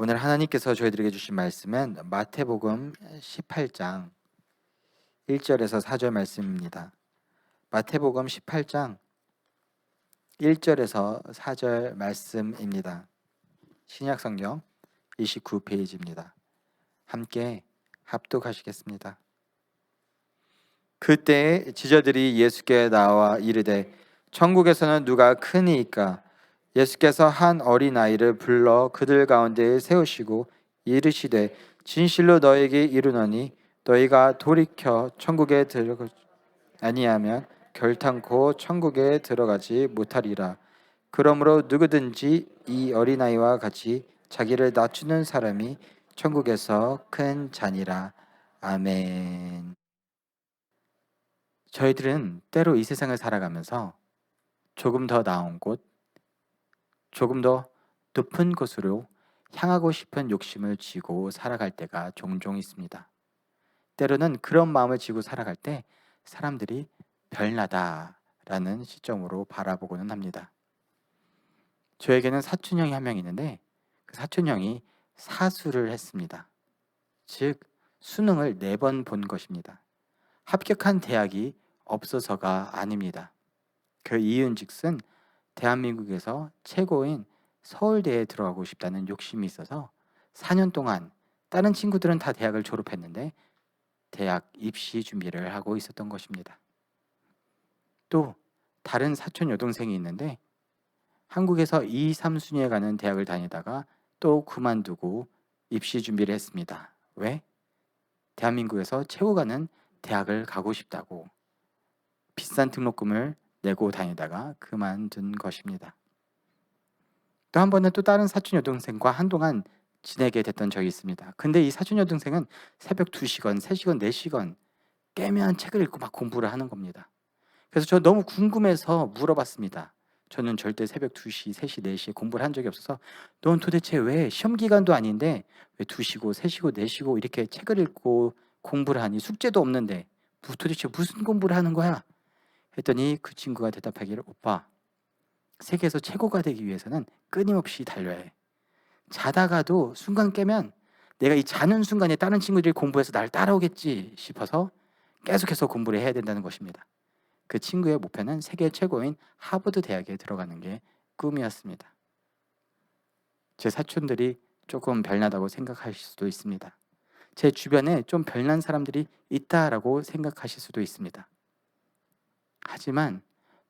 오늘 하나님께서 저희들에게 주신 말씀은 마태복음 18장 1절에서 4절 말씀입니다. 마태복음 18장 1절에서 4절 말씀입니다. 신약성경 29페이지입니다. 함께 합독하시겠습니다. 그때 지저들이 예수께 나와 이르되 천국에서는 누가 크니이까? 예수께서 한 어린아이를 불러 그들 가운데에 세우시고 이르시되 진실로 너에게 이르노니 너희가 돌이켜 천국에 들어가 아니하면 결탄코 천국에 들어가지 못하리라. 그러므로 누구든지 이 어린아이와 같이 자기를 낮추는 사람이 천국에서 큰 자니라. 아멘. 저희들은 때로 이 세상을 살아가면서 조금 더 나은 곳, 조금 더 높은 곳으로 향하고 싶은 욕심을 쥐고 살아갈 때가 종종 있습니다. 때로는 그런 마음을 쥐고 살아갈 때 사람들이 별나다라는 시점으로 바라보고는 합니다. 저에게는 사촌형이 한 명 있는데 그 사촌형이 사수를 했습니다. 즉 수능을 4번 본 것입니다. 합격한 대학이 없어서가 아닙니다. 그 이유인즉슨 대한민국에서 최고인 서울대에 들어가고 싶다는 욕심이 있어서 4년 동안 다른 친구들은 다 대학을 졸업했는데 대학 입시 준비를 하고 있었던 것입니다. 또 다른 사촌 여동생이 있는데 한국에서 2, 3순위에 가는 대학을 다니다가 또 그만두고 입시 준비를 했습니다. 왜? 대한민국에서 최고 가는 대학을 가고 싶다고 비싼 등록금을 내고 다니다가 그만둔 것입니다. 또 한 번은 또 다른 사촌 여동생과 한동안 지내게 됐던 적이 있습니다. 근데 이 사촌 여동생은 새벽 2시간, 3시간, 4시간 깨면 책을 읽고 막 공부를 하는 겁니다. 그래서 저 너무 궁금해서 물어봤습니다. 저는 절대 새벽 2시, 3시, 4시에 공부를 한 적이 없어서 넌 도대체 왜 시험 기간도 아닌데 왜 2시고 3시고 4시고 이렇게 책을 읽고 공부를 하니? 숙제도 없는데 도대체 무슨 공부를 하는 거야? 했더니 그 친구가 대답하기를, 오빠, 세계에서 최고가 되기 위해서는 끊임없이 달려야 해. 자다가도 순간 깨면 내가 이 자는 순간에 다른 친구들이 공부해서 날 따라오겠지 싶어서 계속해서 공부를 해야 된다는 것입니다. 그 친구의 목표는 세계 최고인 하버드 대학에 들어가는 게 꿈이었습니다. 제 사촌들이 조금 별나다고 생각하실 수도 있습니다. 제 주변에 좀 별난 사람들이 있다라고 생각하실 수도 있습니다. 하지만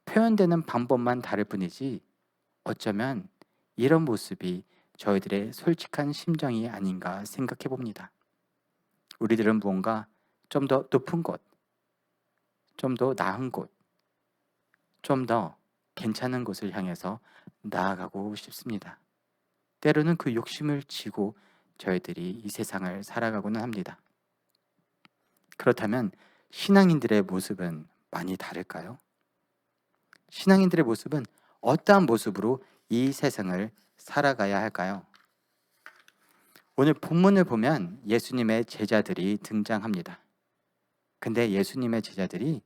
표현되는 방법만 다를 뿐이지 어쩌면 이런 모습이 저희들의 솔직한 심정이 아닌가 생각해 봅니다. 우리들은 무언가 좀 더 높은 곳, 좀 더 나은 곳, 좀 더 괜찮은 곳을 향해서 나아가고 싶습니다. 때로는 그 욕심을 지고 저희들이 이 세상을 살아가고는 합니다. 그렇다면 신앙인들의 모습은 많이 다를까요? 신앙인들의 모습은 어떠한 모습으로 이 세상을 살아가야 할까요? 오늘 본문을 보면 예수님의 제자들이 등장합니다. 근데 예수님의 제자들이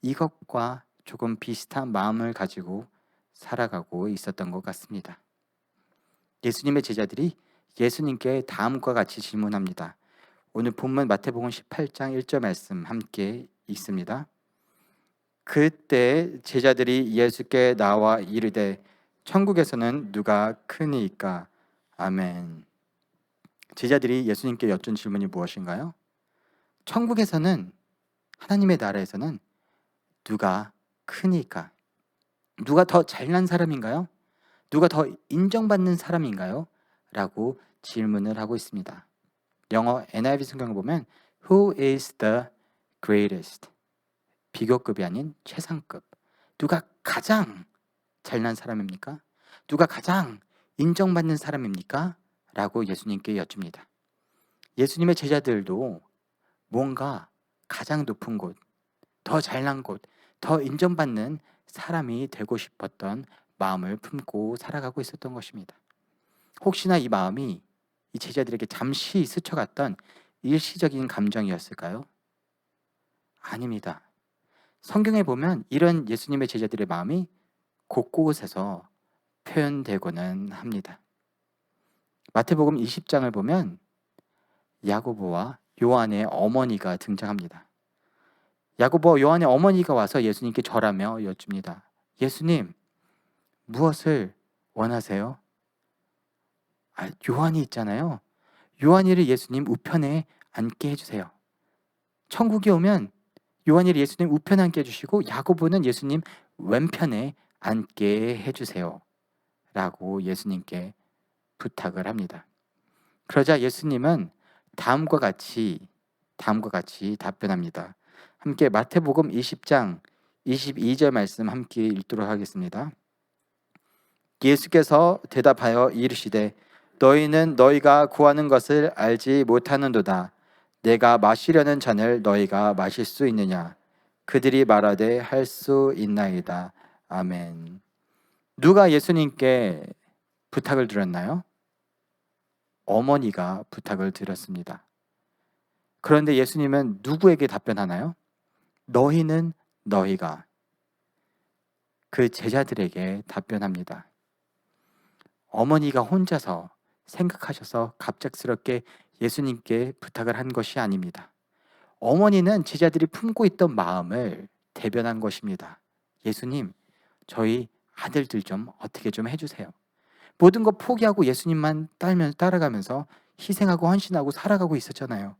이것과 조금 비슷한 마음을 가지고 살아가고 있었던 것 같습니다. 예수님의 제자들이 예수님께 다음과 같이 질문합니다. 오늘 본문 마태복음 18장 1절 말씀 함께 읽습니다. 그때 제자들이 예수께 나와 이르되 천국에서는 누가 크니이까? 아멘. 제자들이 예수님께 여쭌 질문이 무엇인가요? 천국에서는, 하나님의 나라에서는 누가 크니까? 누가 더 잘난 사람인가요? 누가 더 인정받는 사람인가요? 라고 질문을 하고 있습니다. 영어 NIV 성경을 보면 Who is the greatest? 비교급이 아닌 최상급. 누가 가장 잘난 사람입니까? 누가 가장 인정받는 사람입니까? 라고 예수님께 여쭙니다. 예수님의 제자들도 뭔가 가장 높은 곳, 더 잘난 곳, 더 인정받는 사람이 되고 싶었던 마음을 품고 살아가고 있었던 것입니다. 혹시나 이 마음이 이 제자들에게 잠시 스쳐갔던 일시적인 감정이었을까요? 아닙니다. 성경에 보면 이런 예수님의 제자들의 마음이 곳곳에서 표현되고는 합니다. 마태복음 20장을 보면 야고보와 요한의 어머니가 등장합니다. 야고보와 요한의 어머니가 와서 예수님께 절하며 여쭙니다. 예수님, 무엇을 원하세요? 요한이 있잖아요. 요한이를 예수님 우편에 앉게 해주세요. 천국에 오면 요한이를 예수님 우편에 앉게 해주시고 야고보는 예수님 왼편에 앉게 해주세요 라고 예수님께 부탁을 합니다. 그러자 예수님은 다음과 같이 답변합니다. 함께 마태복음 20장 22절 말씀 함께 읽도록 하겠습니다. 예수께서 대답하여 이르시되 너희는 너희가 구하는 것을 알지 못하는도다. 내가 마시려는 잔을 너희가 마실 수 있느냐? 그들이 말하되 할 수 있나이다. 아멘. 누가 예수님께 부탁을 드렸나요? 어머니가 부탁을 드렸습니다. 그런데 예수님은 누구에게 답변하나요? 너희는 너희가 그 제자들에게 답변합니다. 어머니가 혼자서 생각하셔서 갑작스럽게 예수님께 부탁을 한 것이 아닙니다. 어머니는 제자들이 품고 있던 마음을 대변한 것입니다. 예수님, 저희 아들들 좀 어떻게 좀 해주세요. 모든 것 포기하고 예수님만 따라가면서 희생하고 헌신하고 살아가고 있었잖아요.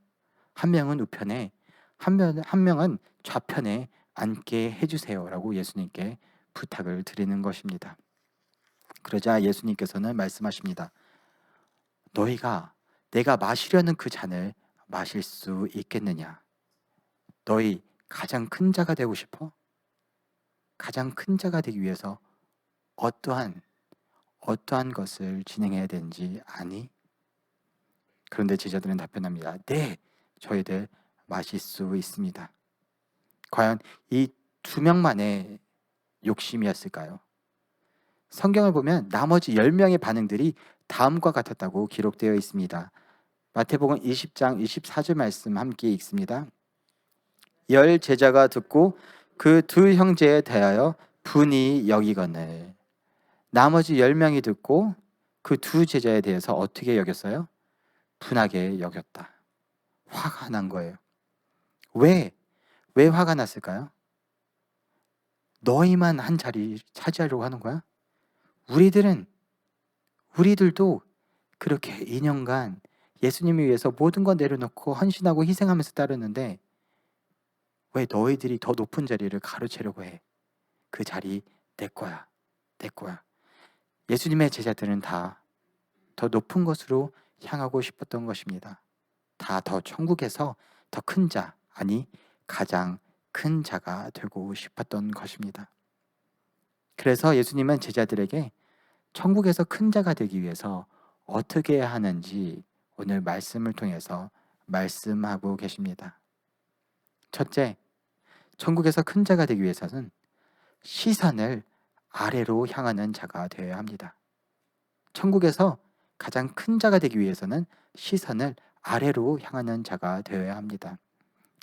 한 명은 우편에, 한 명은 좌편에 앉게 해주세요 라고 예수님께 부탁을 드리는 것입니다. 그러자 예수님께서는 말씀하십니다. 너희가 내가 마시려는 그 잔을 마실 수 있겠느냐? 너희 가장 큰 자가 되고 싶어? 가장 큰 자가 되기 위해서 어떠한 것을 진행해야 되는지 아니? 그런데 제자들은 답변합니다. 네, 저희들 마실 수 있습니다. 과연 이 2명만의 욕심이었을까요? 성경을 보면 나머지 10명의 반응들이 다음과 같았다고 기록되어 있습니다. 마태복음 20장 24절 말씀 함께 읽습니다. 10 제자가 듣고 그 2 형제에 대하여 분이 여기거늘. 나머지 10명이 듣고 그 2 제자에 대해서 어떻게 여겼어요? 분하게 여겼다. 화가 난 거예요. 왜 화가 났을까요? 너희만 한 자리 차지하려고 하는 거야? 우리들도 그렇게 2년간 예수님을 위해서 모든 걸 내려놓고 헌신하고 희생하면서 따르는데 왜 너희들이 더 높은 자리를 가로채려고 해? 그 자리 내 거야. 예수님의 제자들은 다 더 높은 것으로 향하고 싶었던 것입니다. 다 더 천국에서 더 큰 자, 아니 가장 큰 자가 되고 싶었던 것입니다. 그래서 예수님은 제자들에게 천국에서 큰 자가 되기 위해서 어떻게 해야 하는지 오늘 말씀을 통해서 말씀하고 계십니다. 첫째, 천국에서 큰 자가 되기 위해서는 시선을 아래로 향하는 자가 되어야 합니다. 천국에서 가장 큰 자가 되기 위해서는 시선을 아래로 향하는 자가 되어야 합니다.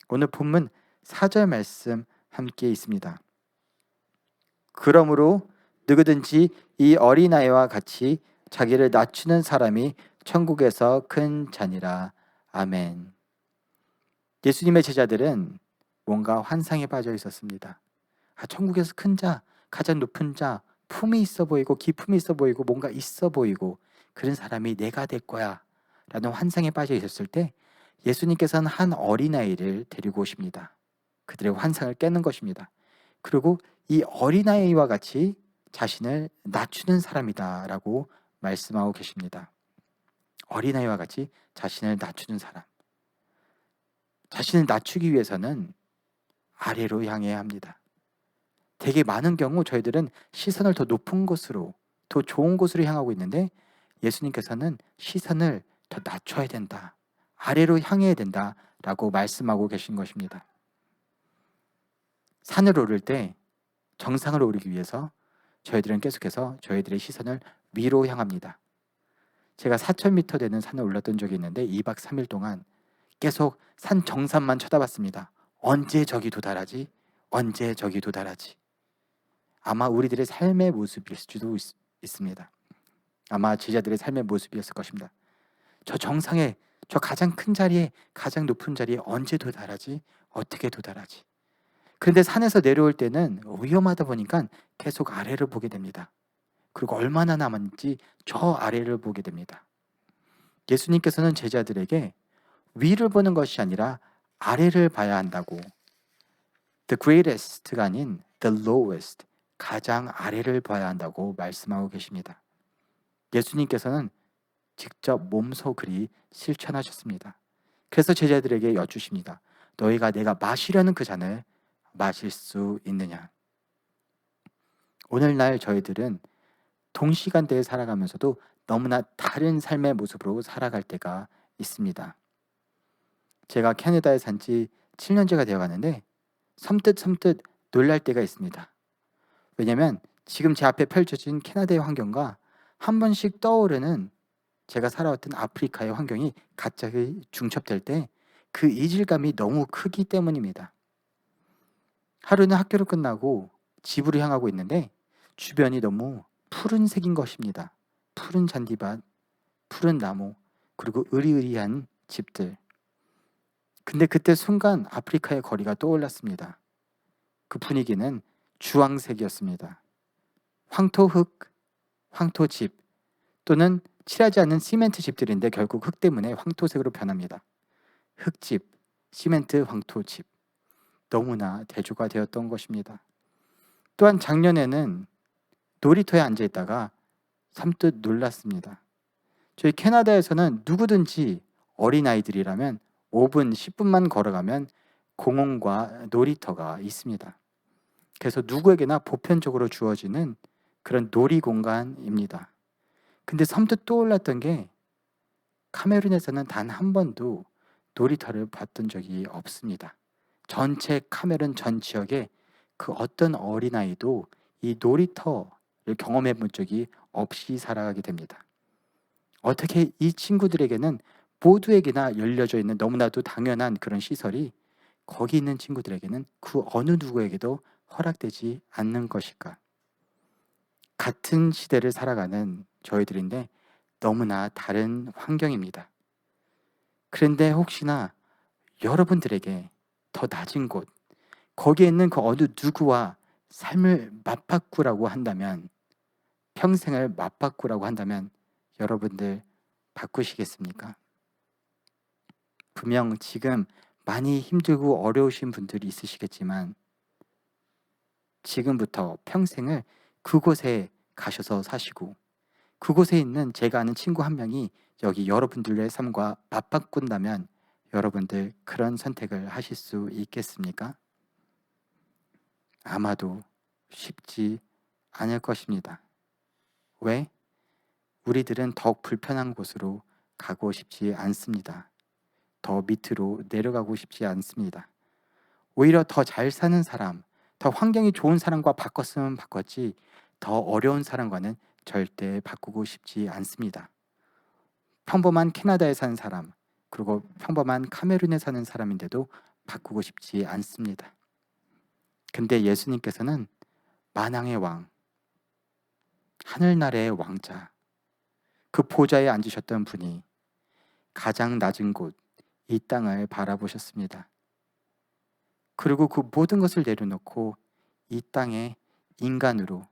오늘 본문 4절 말씀 함께 있습니다. 그러므로 누구든지 이 어린아이와 같이 자기를 낮추는 사람이 천국에서 큰 자니라. 아멘. 예수님의 제자들은 뭔가 환상에 빠져 있었습니다. 천국에서 큰 자, 가장 높은 자, 품이 있어 보이고 기품이 있어 보이고 뭔가 있어 보이고 그런 사람이 내가 될 거야 라는 환상에 빠져 있었을 때 예수님께서는 한 어린아이를 데리고 오십니다. 그들의 환상을 깨는 것입니다. 그리고 이 어린아이와 같이 자신을 낮추는 사람이다 라고 말씀하고 계십니다. 어린아이와 같이 자신을 낮추는 사람. 자신을 낮추기 위해서는 아래로 향해야 합니다. 되게 많은 경우 저희들은 시선을 더 높은 곳으로, 더 좋은 곳으로 향하고 있는데 예수님께서는 시선을 더 낮춰야 된다. 아래로 향해야 된다 라고 말씀하고 계신 것입니다. 산을 오를 때 정상을 오르기 위해서 저희들은 계속해서 저희들의 시선을 위로 향합니다. 제가 4,000m 되는 산을 올랐던 적이 있는데 2박 3일 동안 계속 산 정상만 쳐다봤습니다. 언제 저기 도달하지? 아마 우리들의 삶의 모습일 수도 있습니다. 아마 제자들의 삶의 모습이었을 것입니다. 저 정상에, 저 가장 큰 자리에, 가장 높은 자리에 언제 도달하지? 어떻게 도달하지? 그런데 산에서 내려올 때는 위험하다 보니까 계속 아래를 보게 됩니다. 그리고 얼마나 남았는지 저 아래를 보게 됩니다. 예수님께서는 제자들에게 위를 보는 것이 아니라 아래를 봐야 한다고, the greatest가 아닌 the lowest, 가장 아래를 봐야 한다고 말씀하고 계십니다. 예수님께서는 직접 몸소 그리 실천하셨습니다. 그래서 제자들에게 여쭈십니다. 너희가 내가 마시려는 그 잔을 마실 수 있느냐? 오늘날 저희들은 동시간대에 살아가면서도 너무나 다른 삶의 모습으로 살아갈 때가 있습니다. 제가 캐나다에 산 지 7년째가 되어가는데 섬뜩 놀랄 때가 있습니다. 왜냐하면 지금 제 앞에 펼쳐진 캐나다의 환경과 한 번씩 떠오르는 제가 살아왔던 아프리카의 환경이 갑자기 중첩될 때 그 이질감이 너무 크기 때문입니다. 하루는 학교를 끝나고 집으로 향하고 있는데 주변이 너무 푸른색인 것입니다. 푸른 잔디밭, 푸른 나무, 그리고 으리으리한 집들. 근데 그때 순간 아프리카의 거리가 떠올랐습니다. 그 분위기는 주황색이었습니다. 황토흙, 황토집, 또는 칠하지 않은 시멘트 집들인데 결국 흙 때문에 황토색으로 변합니다. 흙집, 시멘트, 황토집. 너무나 대조가 되었던 것입니다. 또한 작년에는 놀이터에 앉아 있다가 섬뜩 놀랐습니다. 저희 캐나다에서는 누구든지 어린아이들이라면 5분, 10분만 걸어가면 공원과 놀이터가 있습니다. 그래서 누구에게나 보편적으로 주어지는 그런 놀이 공간입니다. 근데 섬뜩 떠올랐던 게 카메룬에서는 단 한 번도 놀이터를 봤던 적이 없습니다. 전체 카메룬 전 지역에 그 어떤 어린아이도 이 놀이터를 경험해 본 적이 없이 살아가게 됩니다. 어떻게 이 친구들에게는 모두에게나 열려져 있는 너무나도 당연한 그런 시설이 거기 있는 친구들에게는 그 어느 누구에게도 허락되지 않는 것일까? 같은 시대를 살아가는 저희들인데 너무나 다른 환경입니다. 그런데 혹시나 여러분들에게 더 낮은 곳, 거기에 있는 그 어느 누구와 삶을 맞바꾸라고 한다면, 평생을 맞바꾸라고 한다면 여러분들 바꾸시겠습니까? 분명 지금 많이 힘들고 어려우신 분들이 있으시겠지만 지금부터 평생을 그곳에 가셔서 사시고 그곳에 있는 제가 아는 친구 한 명이 여기 여러분들의 삶과 맞바꾼다면 여러분들 그런 선택을 하실 수 있겠습니까? 아마도 쉽지 않을 것입니다. 왜? 우리들은 더욱 불편한 곳으로 가고 싶지 않습니다. 더 밑으로 내려가고 싶지 않습니다. 오히려 더 잘 사는 사람, 더 환경이 좋은 사람과 바꿨으면 바꿨지 더 어려운 사람과는 절대 바꾸고 싶지 않습니다. 평범한 캐나다에 사는 사람, 그리고 평범한 카메룬에 사는 사람인데도 바꾸고 싶지 않습니다. 근데 예수님께서는 만왕의 왕, 하늘나라의 왕자, 그 보좌에 앉으셨던 분이 가장 낮은 곳, 이 땅을 바라보셨습니다. 그리고 그 모든 것을 내려놓고 이 땅에 인간으로,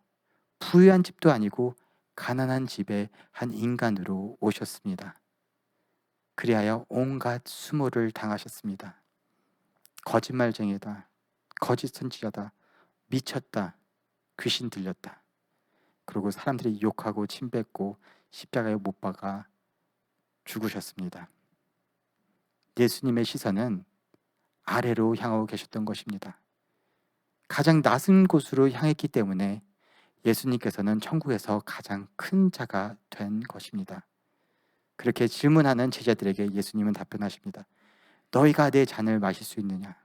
부유한 집도 아니고 가난한 집의 한 인간으로 오셨습니다. 그리하여 온갖 수모를 당하셨습니다. 거짓말쟁이다, 거짓 선지자다, 미쳤다, 귀신 들렸다. 그리고 사람들이 욕하고 침뱉고 십자가에 못 박아 죽으셨습니다. 예수님의 시선은 아래로 향하고 계셨던 것입니다. 가장 낮은 곳으로 향했기 때문에 예수님께서는 천국에서 가장 큰 자가 된 것입니다. 그렇게 질문하는 제자들에게 예수님은 답변하십니다. 너희가 내 잔을 마실 수 있느냐?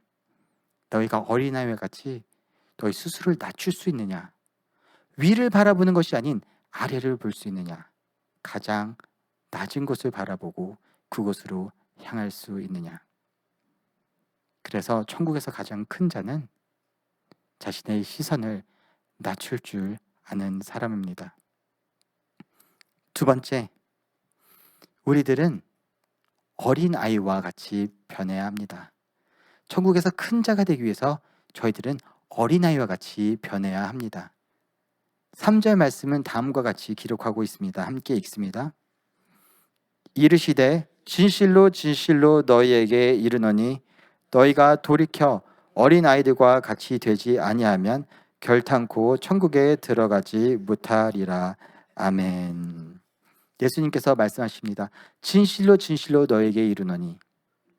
너희가 어린아이와 같이 너희 스스로를 낮출 수 있느냐? 위를 바라보는 것이 아닌 아래를 볼 수 있느냐? 가장 낮은 곳을 바라보고 그곳으로 향할 수 있느냐? 그래서 천국에서 가장 큰 자는 자신의 시선을 낮출 줄 아는 사람입니다. 두 번째, 우리들은 어린 아이와 같이 변해야 합니다. 천국에서 큰 자가 되기 위해서 저희들은 어린 아이와 같이 변해야 합니다. 3절 말씀은 다음과 같이 기록하고 있습니다. 함께 읽습니다. 이르시되 진실로 진실로 너희에게 이르노니 너희가 돌이켜 어린 아이들과 같이 되지 아니하면 결탄코 천국에 들어가지 못하리라. 아멘. 예수님께서 말씀하십니다. 진실로 진실로 너희에게 이르노니,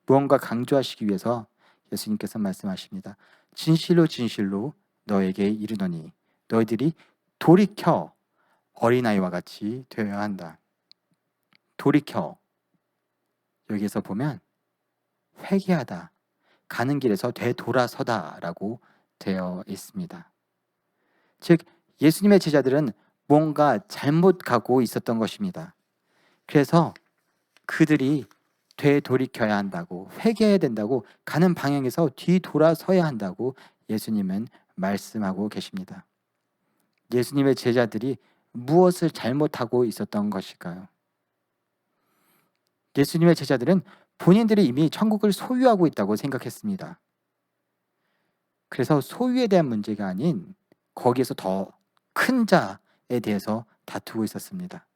무언가 강조하시기 위해서 예수님께서 말씀하십니다. 진실로 진실로 너에게 이르노니 너희들이 돌이켜 어린아이와 같이 되어야 한다. 돌이켜, 여기에서 보면 회개하다, 가는 길에서 되돌아서다 라고 되어 있습니다. 즉 예수님의 제자들은 뭔가 잘못 가고 있었던 것입니다. 그래서 그들이 되돌이켜야 한다고, 회개해야 된다고, 가는 방향에서 뒤돌아서야 한다고 예수님은 말씀하고 계십니다. 예수님의 제자들이 무엇을 잘못하고 있었던 것일까요? 예수님의 제자들은 본인들이 이미 천국을 소유하고 있다고 생각했습니다. 그래서 소유에 대한 문제가 아닌 거기에서 더 큰 자에 대해서 다투고 있었습니다.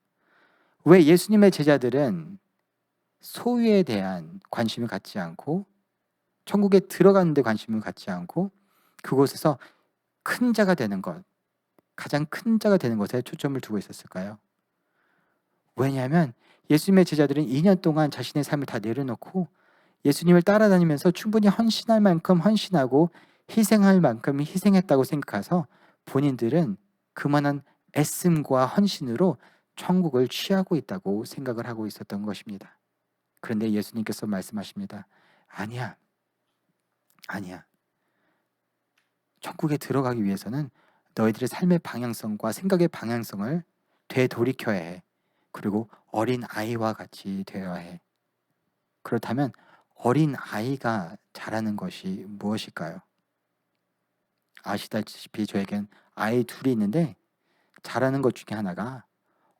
왜 예수님의 제자들은 소유에 대한 관심을 갖지 않고 천국에 들어가는 데 관심을 갖지 않고 그곳에서 큰 자가 되는 것, 가장 큰 자가 되는 것에 초점을 두고 있었을까요? 왜냐하면 예수님의 제자들은 2년 동안 자신의 삶을 다 내려놓고 예수님을 따라다니면서 충분히 헌신할 만큼 헌신하고 희생할 만큼 희생했다고 생각해서 본인들은 그만한 애씀과 헌신으로 천국을 취하고 있다고 생각을 하고 있었던 것입니다. 그런데 예수님께서 말씀하십니다. 아니야. 천국에 들어가기 위해서는 너희들의 삶의 방향성과 생각의 방향성을 되돌이켜야 해. 그리고 어린 아이와 같이 되어야 해. 그렇다면 어린 아이가 잘하는 것이 무엇일까요? 아시다시피 저에겐 아이 둘이 있는데 잘하는 것 중에 하나가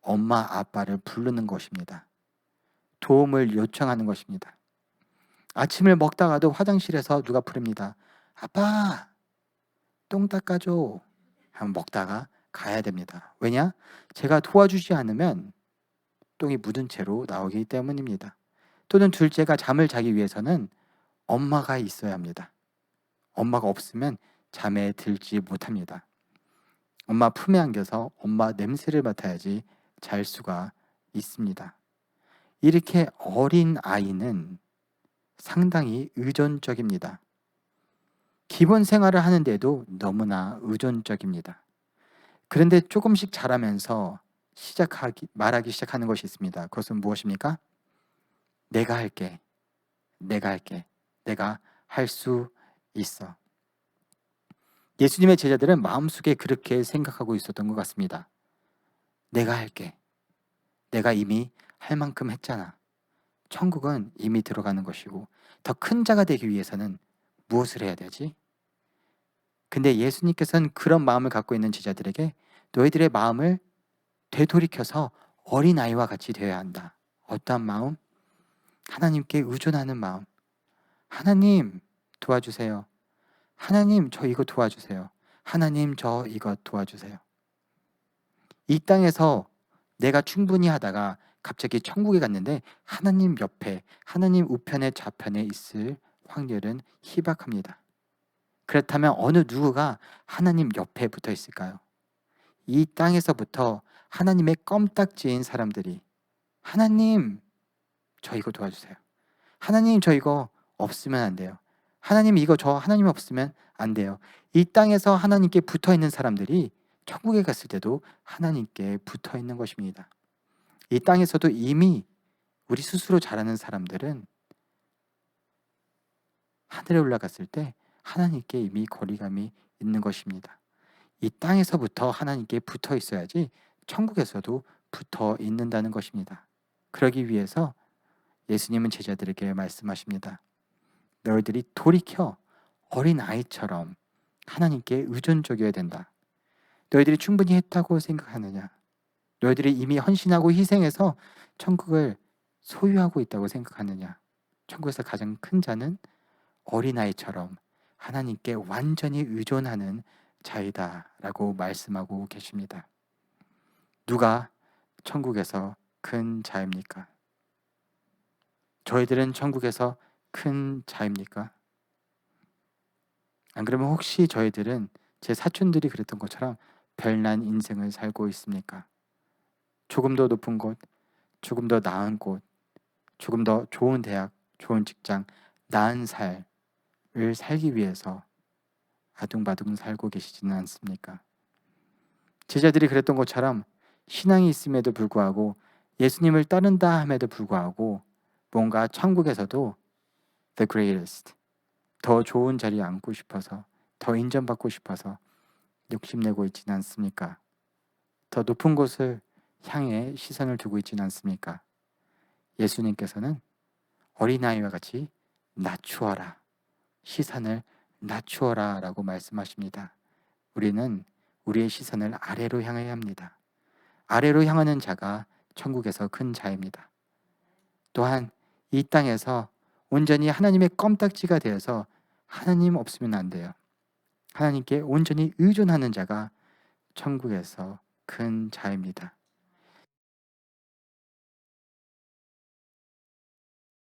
엄마 아빠를 부르는 것입니다. 도움을 요청하는 것입니다. 아침을 먹다가도 화장실에서 누가 부릅니다. 아빠, 똥 닦아줘. 한번 먹다가 가야 됩니다. 왜냐? 제가 도와주지 않으면 똥이 묻은 채로 나오기 때문입니다. 또는 둘째가 잠을 자기 위해서는 엄마가 있어야 합니다. 엄마가 없으면 잠에 들지 못합니다. 엄마 품에 안겨서 엄마 냄새를 맡아야지 잘 수가 있습니다. 이렇게 어린 아이는 상당히 의존적입니다. 기본 생활을 하는데도 너무나 의존적입니다. 그런데 조금씩 자라면서 말하기 시작하는 것이 있습니다. 그것은 무엇입니까? 내가 할게. 내가 할 수 있어. 예수님의 제자들은 마음속에 그렇게 생각하고 있었던 것 같습니다. 내가 할게. 내가 이미 할 만큼 했잖아. 천국은 이미 들어가는 것이고 더 큰 자가 되기 위해서는 무엇을 해야 되지? 근데 예수님께서는 그런 마음을 갖고 있는 제자들에게 너희들의 마음을 되돌이켜서 어린아이와 같이 되어야 한다. 어떠한 마음? 하나님께 의존하는 마음. 하나님 도와주세요. 하나님 저 이거 도와주세요. 하나님 저 이거 도와주세요. 이 땅에서 내가 충분히 하다가 갑자기 천국에 갔는데 하나님 옆에, 하나님 우편에 좌편에 있을 확률은 희박합니다. 그렇다면 어느 누구가 하나님 옆에 붙어 있을까요? 이 땅에서부터 하나님의 껌딱지인 사람들이 하나님 저 이거 도와주세요. 하나님 저 이거 없으면 안 돼요. 하나님 이거 저 하나님 없으면 안 돼요. 이 땅에서 하나님께 붙어 있는 사람들이 천국에 갔을 때도 하나님께 붙어 있는 것입니다. 이 땅에서도 이미 우리 스스로 잘하는 사람들은 하늘에 올라갔을 때 하나님께 이미 거리감이 있는 것입니다. 이 땅에서부터 하나님께 붙어 있어야지 천국에서도 붙어 있는다는 것입니다. 그러기 위해서 예수님은 제자들에게 말씀하십니다. 너희들이 돌이켜 어린 아이처럼 하나님께 의존적이어야 된다. 너희들이 충분히 했다고 생각하느냐? 너희들이 이미 헌신하고 희생해서 천국을 소유하고 있다고 생각하느냐? 천국에서 가장 큰 자는 어린아이처럼 하나님께 완전히 의존하는 자이다라고 말씀하고 계십니다. 누가 천국에서 큰 자입니까? 저희들은 천국에서 큰 자입니까? 안 그러면 혹시 저희들은 제 사촌들이 그랬던 것처럼 별난 인생을 살고 있습니까? 조금 더 높은 곳, 조금 더 나은 곳, 조금 더 좋은 대학, 좋은 직장, 나은 삶을 살기 위해서 아둥바둥 살고 계시지는 않습니까? 제자들이 그랬던 것처럼 신앙이 있음에도 불구하고 예수님을 따른다 함에도 불구하고 뭔가 천국에서도 the greatest, 더 좋은 자리에 앉고 싶어서, 더 인정받고 싶어서 욕심내고 있지는 않습니까? 더 높은 곳을 향해 시선을 두고 있지는 않습니까? 예수님께서는 어린아이와 같이 낮추어라, 시선을 낮추어라 라고 말씀하십니다. 우리는 우리의 시선을 아래로 향해야 합니다. 아래로 향하는 자가 천국에서 큰 자입니다. 또한 이 땅에서 온전히 하나님의 껌딱지가 되어서 하나님 없으면 안 돼요. 하나님께 온전히 의존하는 자가 천국에서 큰 자입니다.